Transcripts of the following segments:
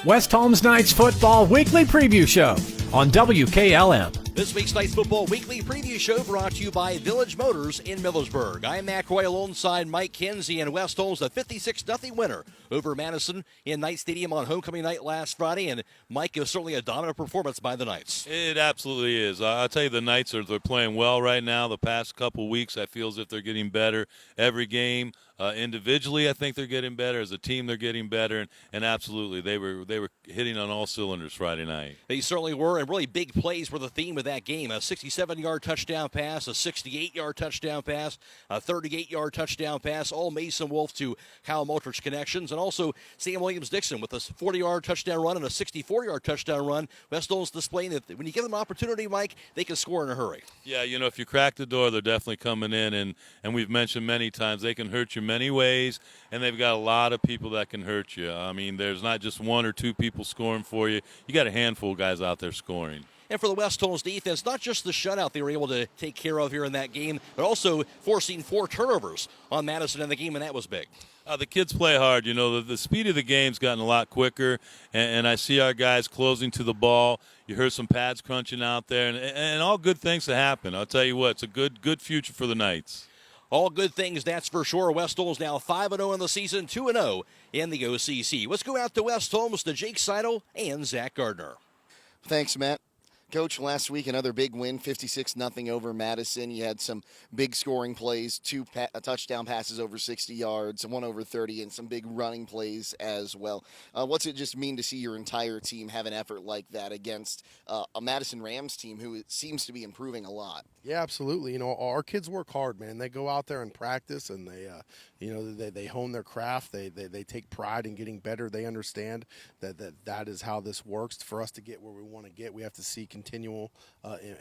West Holmes Knights Football Weekly Preview Show on WKLM. This week's Knights Football Weekly Preview Show brought to you by Village Motors in Millersburg. I'm Matt Roy alongside Mike Kinsey, and West Holmes a 56-0 winner over Madison in Knight Stadium on homecoming night last Friday. And Mike, it was certainly a dominant performance by the Knights. It absolutely is. I'll tell you, the Knights they're playing well right now. The past couple weeks, I feel as if they're getting better every game. Individually, I think they're getting better. As a team, they're getting better, and absolutely, they were hitting on all cylinders Friday night. They certainly were, and really big plays were the theme of that game. A 67-yard touchdown pass, a 68-yard touchdown pass, a 38-yard touchdown pass, all Mason Wolf to Kyle Moultrich connections, and also Sam Williams-Dixon with a 40-yard touchdown run and a 64-yard touchdown run. West Holmes displaying that when you give them an opportunity, Mike, they can score in a hurry. Yeah, if you crack the door, they're definitely coming in, and we've mentioned many times they can hurt you many ways, and they've got a lot of people that can hurt you. I mean, there's not just one or two people scoring for you. You got a handful of guys out there scoring. And for the West Holmes defense, not just the shutout they were able to take care of here in that game, but also forcing 4 turnovers on Madison in the game, and that was big. The kids play hard. The speed of the game's gotten a lot quicker, and I see our guys closing to the ball. You heard some pads crunching out there, and all good things to happen. I'll tell you what, it's a good future for the Knights. All good things, that's for sure. West Holmes now 5-0 in the season, 2-0 in the OCC. Let's go out to West Holmes to Jake Seidel and Zach Gardner. Thanks, Matt. Coach, last week another big win, 56-0 over Madison. You had some big scoring plays, 2 touchdown passes over 60 yards, 1 over 30, and some big running plays as well. What's it just mean to see your entire team have an effort like that against a Madison Rams team who seems to be improving a lot? Yeah, absolutely. Our kids work hard, man. They go out there and practice, and they hone their craft. They take pride in getting better. They understand that is how this works. For us to get where we want to get, we have to see continual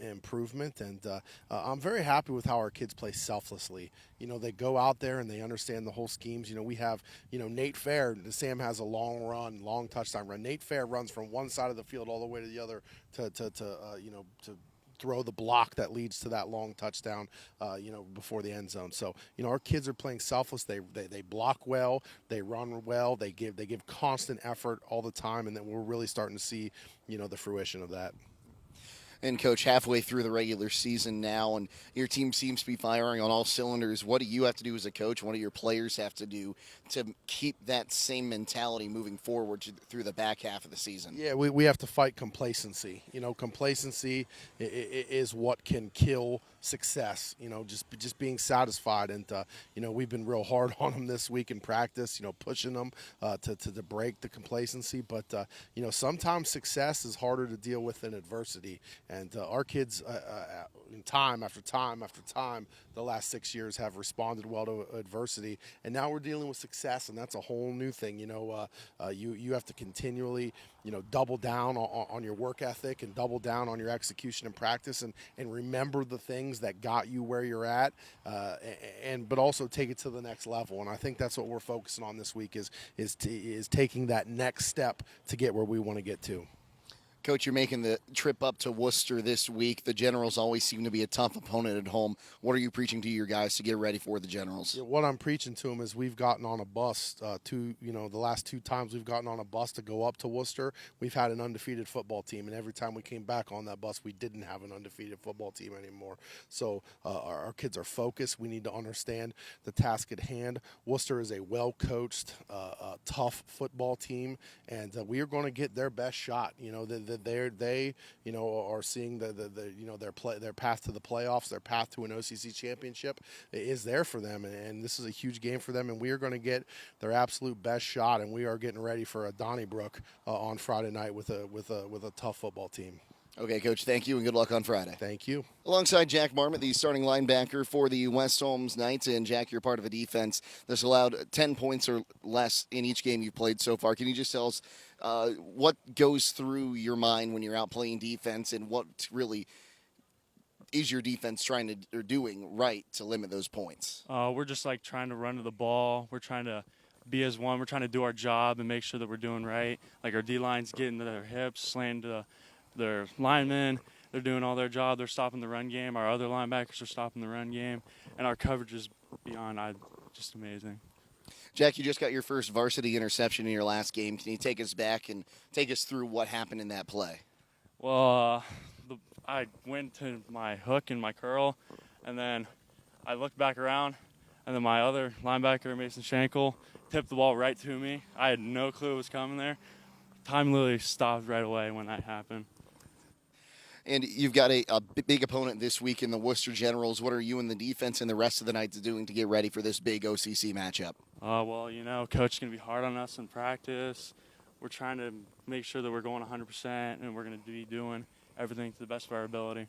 improvement, and I'm very happy with how our kids play selflessly. They go out there and they understand the whole schemes. We have Nate Fair. Sam has a long touchdown run. Nate Fair runs from one side of the field all the way to the other to throw the block that leads to that long touchdown, before the end zone. So, our kids are playing selfless. They block well, they run well, they give constant effort all the time, and then we're really starting to see, the fruition of that. And, Coach, halfway through the regular season now, and your team seems to be firing on all cylinders. What do you have to do as a coach? What do your players have to do to keep that same mentality moving forward through the back half of the season? Yeah, we have to fight complacency. Complacency is what can kill success. Just being satisfied. And, we've been real hard on them this week in practice, pushing them to break the complacency. But, sometimes success is harder to deal with than adversity. And our kids, time after time after time, the last 6 years have responded well to adversity. And now we're dealing with success, and that's a whole new thing. You have to continually, double down on your work ethic and double down on your execution and practice, and remember the things that got you where you're at, but also take it to the next level. And I think that's what we're focusing on this week is taking that next step to get where we want to get to. Coach, you're making the trip up to Worcester this week. The Generals always seem to be a tough opponent at home. What are you preaching to your guys to get ready for the Generals? Yeah, what I'm preaching to them is we've gotten on a bus the last 2 times we've gotten on a bus to go up to Worcester. We've had an undefeated football team, and every time we came back on that bus, we didn't have an undefeated football team anymore. So our kids are focused. We need to understand the task at hand. Worcester is a well-coached, tough football team, and we are going to get their best shot. They are seeing their path to the playoffs, their path to an OCC championship is there for them, and this is a huge game for them, and we are going to get their absolute best shot, and we are getting ready for a Donnybrook on Friday night with a tough football team. Okay, Coach, thank you, and good luck on Friday. Thank you. Alongside Jack Marmot, the starting linebacker for the West Holmes Knights, and Jack, you're part of a defense that's allowed 10 points or less in each game you've played so far. Can you just tell us what goes through your mind when you're out playing defense, and what really is your defense trying to or doing right to limit those points? We're just trying to run to the ball. We're trying to be as one. We're trying to do our job and make sure that we're doing right. Our D-line's getting to their hips, slaying to their linemen. They're doing all their job. They're stopping the run game. Our other linebackers are stopping the run game. And our coverage is beyond just amazing. Jack, you just got your first varsity interception in your last game. Can you take us back and take us through what happened in that play? Well, I went to my hook and my curl, and then I looked back around, and then my other linebacker, Mason Schenkel, tipped the ball right to me. I had no clue it was coming there. Time literally stopped right away when that happened. And you've got a big opponent this week in the Worcester Generals. What are you and the defense and the rest of the Knights doing to get ready for this big OCC matchup? Well, Coach is going to be hard on us in practice. We're trying to make sure that we're going 100%, and we're going to be doing everything to the best of our ability.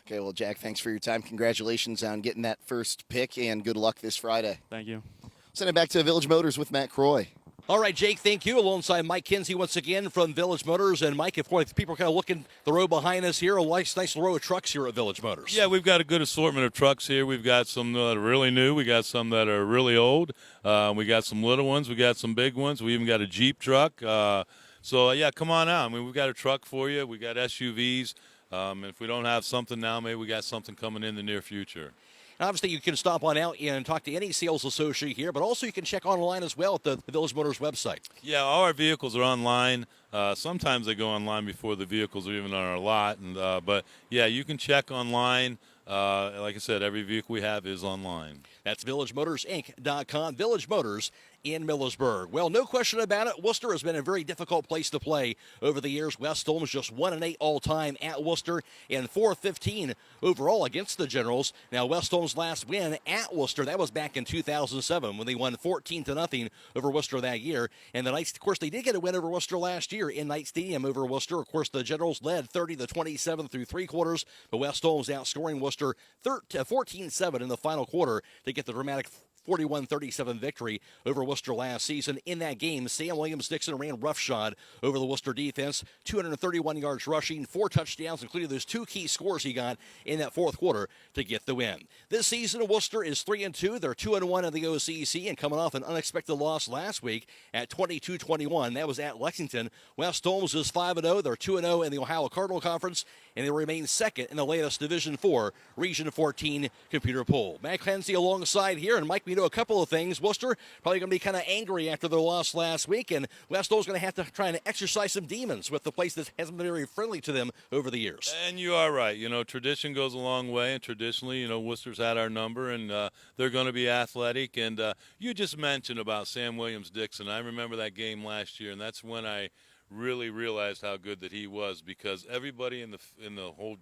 Okay, well, Jack, thanks for your time. Congratulations on getting that first pick, and good luck this Friday. Thank you. Send it back to Village Motors with Matt Croy. All right, Jake, thank you. Alongside Mike Kinsey once again from Village Motors. And, Mike, if people are kind of looking the row behind us here, a nice row of trucks here at Village Motors. Yeah, we've got a good assortment of trucks here. We've got some that are really new. We got some that are really old. We got some little ones. We got some big ones. We even got a Jeep truck. So, come on out. I mean, we've got a truck for you. We got SUVs. If we don't have something now, maybe we got something coming in the near future. Obviously, you can stop on out and talk to any sales associate here, but also you can check online as well at the Village Motors website. Yeah, all our vehicles are online. Sometimes they go online before the vehicles are even on our lot. But you can check online. Like I said, every vehicle we have is online. That's VillageMotorsInc.com. Village Motors in Millersburg. Well, no question about it, Worcester has been a very difficult place to play over the years. West Holmes just 1-8 all-time at Worcester and 4-15 overall against the Generals. Now, West Holmes' last win at Worcester, that was back in 2007 when they won 14-0 over Worcester that year. And the Knights, of course, they did get a win over Worcester last year in Knight Stadium over Worcester. Of course, the Generals led 30-27 through three quarters, but West Holmes outscoring Worcester 14-7 in the final quarter to get the dramatic 41-37 victory over Worcester last season. In that game, Sam Williams-Dixon ran roughshod over the Worcester defense, 231 yards rushing, 4 touchdowns, including those 2 key scores he got in that fourth quarter to get the win. This season, Worcester is 3-2. They're 2-1 in the OCC and coming off an unexpected loss last week at 22-21. That was at Lexington. West Holmes is 5-0. They're 2-0 in the Ohio Cardinal Conference, and they remain second in the latest Division IV Region 14 computer poll. Matt Clancy alongside here, and Mike, we know a couple of things. Worcester probably going to be kind of angry after their loss last week, and West Holmes going to have to try and exercise some demons with the place that hasn't been very friendly to them over the years. And you are right. Tradition goes a long way, and traditionally, Worcester's had our number, and they're going to be athletic. And you just mentioned about Sam Williams-Dixon. I remember that game last year, and that's when I really realized how good that he was, because everybody in the whole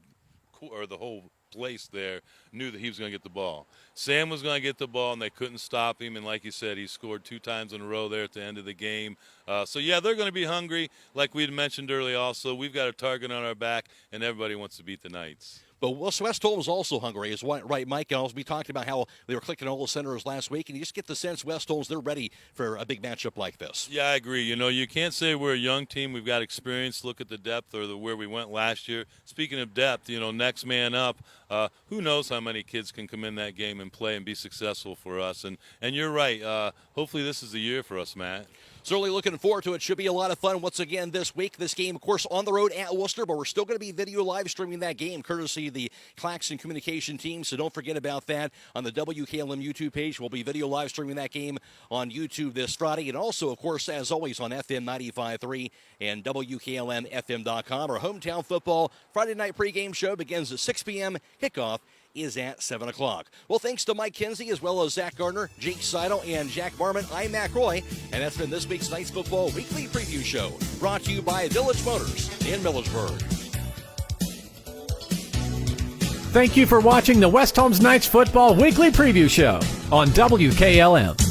place there knew that he was going to get the ball. Sam was going to get the ball, and they couldn't stop him. And like you said, he scored 2 times in a row there at the end of the game. They're going to be hungry. Like we had mentioned earlier also, we've got a target on our back, and everybody wants to beat the Knights. But West Holmes also hungry, is right, Mike? We talked about how they were clicking all the centers last week, and you just get the sense West Holmes, they're ready for a big matchup like this. Yeah, I agree. You can't say we're a young team. We've got experience. Look at the depth or where we went last year. Speaking of depth, next man up. Who knows how many kids can come in that game and play and be successful for us. And you're right. Hopefully this is the year for us, Matt. Certainly looking forward to it. Should be a lot of fun once again this week. This game, of course, on the road at Worcester, but we're still going to be video live streaming that game courtesy of the Claxton Communication team, so don't forget about that. On the WKLM YouTube page, we'll be video live streaming that game on YouTube this Friday, and also, of course, as always, on FM 95.3 and WKLM-FM.com. Our hometown football Friday night pregame show begins at 6 p.m. Kickoff is at 7 o'clock. Well, thanks to Mike Kinsey as well as Zach Gardner, Jake Seidel, and Jack Barman. I'm Matt Roy, and that's been this week's Knights Football Weekly Preview Show, brought to you by Village Motors in Millersburg. Thank you for watching the West Holmes Knights Football Weekly Preview Show on WKLM.